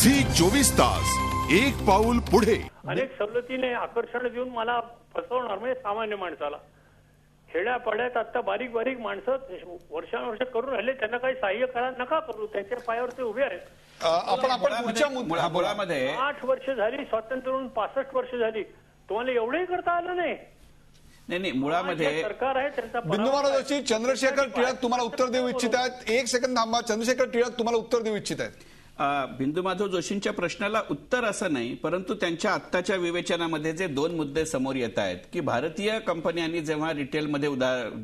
Zee 24 तास एक पाऊल पुढे. अनेक सवलतीने आकर्षण देऊन मला फसवणार म्हणजे सामान्य माणसाला. खेड्यापाड्यात आता बारीक बारीक माणसं वर्षानुवर्ष करून राहिले, त्यांना काही सहाय्य करा नका करू, त्यांच्या पायावर ते उभे आहेत. आपण पुढच्या मुद्द्यामध्ये 8 वर्ष झाली स्वातंत्र्य होऊन, 65 वर्ष झाली, तुम्हाला एवढंही करता आलं नाही. नाही मुळामध्ये सरकार आहे त्यांचा. बिंदू महाराज, चंद्रशेखर टिळक तुम्हाला उत्तर देऊ इच्छित आहेत. एक सेकंद थांबा. चंद्रशेखर टिळक तुम्हाला उत्तर देऊ इच्छित आहेत. बिंदू माधव जोशींच्या प्रश्नाला उत्तर असं नाही, परंतु त्यांच्या आत्ताच्या विवेचनामध्ये जे 2 मुद्दे समोर येत आहेत की भारतीय कंपन्यांनी जेव्हा रिटेलमध्ये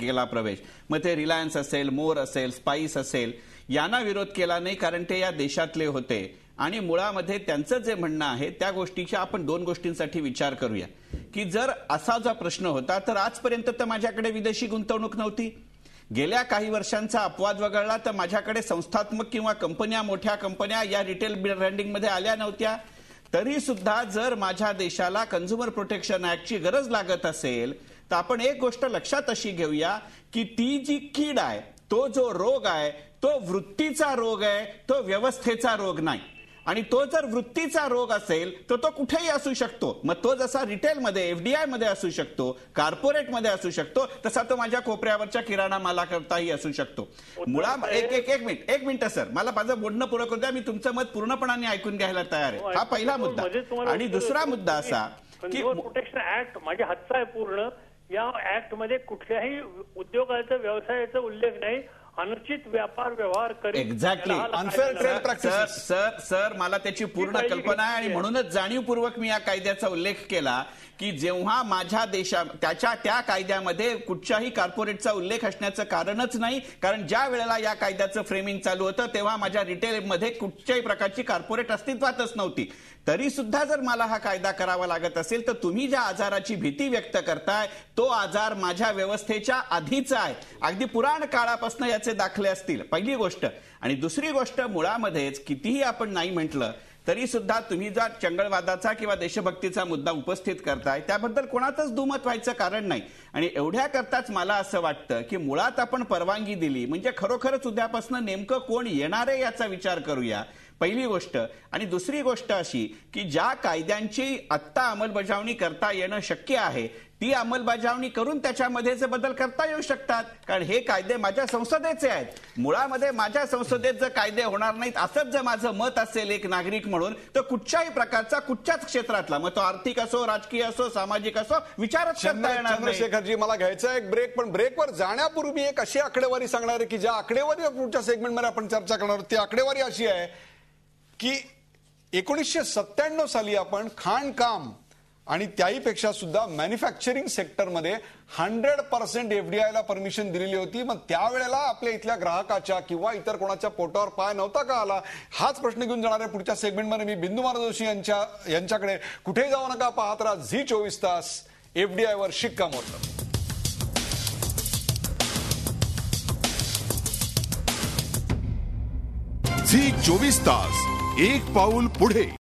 गेला प्रवेश, मग ते रिलायन्स असेल, मोर असेल, स्पाइस असेल, यांना विरोध केला नाही कारण ते या देशातले होते. आणि मुळामध्ये त्यांचं जे म्हणणं आहे त्या गोष्टीच्या आपण 2 गोष्टींसाठी विचार करूया की जर असा जो प्रश्न होता तर आजपर्यंत तर माझ्याकडे विदेशी गुंतवणूक नव्हती. गेल्या काही वर्षांचा अपवाद वगळला तर माझ्याकडे संस्थात्मक किंवा कंपन्या, मोठ्या कंपन्या या रिटेल ब्रँडिंगमध्ये आल्या नव्हत्या. तरी सुद्धा जर माझ्या देशाला कन्झ्युमर प्रोटेक्शन ऍक्टची गरज लागत असेल तर आपण एक गोष्ट लक्षात अशी घेऊया की ती जी कीड आहे, तो जो रोग आहे, तो वृत्तीचा रोग आहे, तो व्यवस्थेचा रोग नाही. आणि तो जर वृत्तीचा रोग असेल तर तो कुठेही असू शकतो. मग तो जसा रिटेलमध्ये, एफडीआय मध्ये असू शकतो, कॉर्पोरेटमध्ये असू शकतो, तसा तो माझ्या कोपऱ्यावरच्या किराणा माला करताही असू शकतो. एक मिनिट सर, मला माझं बोलणं पूर्ण करू द्या. मी तुमचं मत पूर्णपणाने ऐकून घ्यायला तयार आहे. हा पहिला मुद्दा. आणि दुसरा मुद्दा असा की प्रोटेक्शन ऍक्ट माझ्या हातचा आहे पूर्ण. या ऍक्ट मध्ये कुठल्याही उद्योगाचा, व्यवसायाचा उल्लेख नाही. अनुचित व्यापार व्यवहार करीत exactly unfair trade practice. Sir मला त्याची पूर्ण कल्पना आहे आणि म्हणूनच जाणीवपूर्वक मी या कायद्याचा उल्लेख केला की जेव्हा माझ्या त्या कायद्यामध्ये कुठच्याही कॉर्पोरेटचा उल्लेख असण्याचं कारणच नाही. कारण ज्या वेळेला या कायद्याचं फ्रेमिंग चालू होतं तेव्हा माझ्या रिटेलमध्ये कुठच्याही प्रकारची कॉर्पोरेट अस्तित्वातच नव्हती. तरी सुद्धा जर मला हा कायदा करावा लागत असेल तर तुम्ही ज्या आजाराची भीती व्यक्त करताय तो आजार माझ्या व्यवस्थेच्या आधीचा आहे. अगदी पुराण काळापासून याचे दाखले असतील, पहिली गोष्ट. आणि दुसरी गोष्ट, मुळामध्येच कितीही आपण नाही म्हटलं तरी सुद्धा तुम्ही जर चंगळवादाचा किंवा देशभक्तीचा मुद्दा उपस्थित करताय त्याबद्दल कोणातच दुमत व्हायचं कारण नाही. आणि एवढ्या करताच मला असं वाटतं की मुळात आपण परवानगी दिली म्हणजे खरोखरच उद्यापासून नेमकं कोण येणार आहे याचा विचार करूया, पहिली गोष्ट. आणि दुसरी गोष्ट अशी की ज्या कायद्यांची आत्ता अंमलबजावणी करता येणं शक्य आहे ती अंमलबजावणी करून त्याच्यामध्ये जे बदल करता येऊ शकतात. कारण हे कायदे माझ्या संसदेचे आहेत. मुळामध्ये माझ्या संसदेत जर कायदे होणार नाहीत असंच जर माझं मत असेल एक नागरिक म्हणून, तर कुठच्याही प्रकारचा, कुठच्याच क्षेत्रातला, मग तो आर्थिक असो, राजकीय असो, सामाजिक असो, विचारच करता येणार नाही. चंद्रशेखरजी, मला घ्यायचा एक ब्रेक, पण ब्रेकवर जाण्यापूर्वी एक अशी आकडेवारी सांगणार आहे की ज्या आकडेवारी पुढच्या सेगमेंटमध्ये आपण चर्चा करणार आहोत ती आकडेवारी अशी आहे की 1997 साली आपण खाणकाम आणि त्याहीपेक्षा सुद्धा मॅन्युफॅक्चरिंग सेक्टरमध्ये 100% एफडीआयला परमिशन दिलेली होती. मग त्यावेळेला आपल्या इथल्या ग्राहकाच्या किंवा इतर कोणाच्या पोटावर पाय नव्हता का आला? हाच प्रश्न घेऊन जाणार आहे पुढच्या सेगमेंटमध्ये. मी बिंदू महाराज जोशी यांच्याकडे. कुठेही जाऊ नका, पाहत राहा झी 24 तास. एफडीआयवर शिक्कामोर्तब. झी 24 तास एक पाऊल पुढे.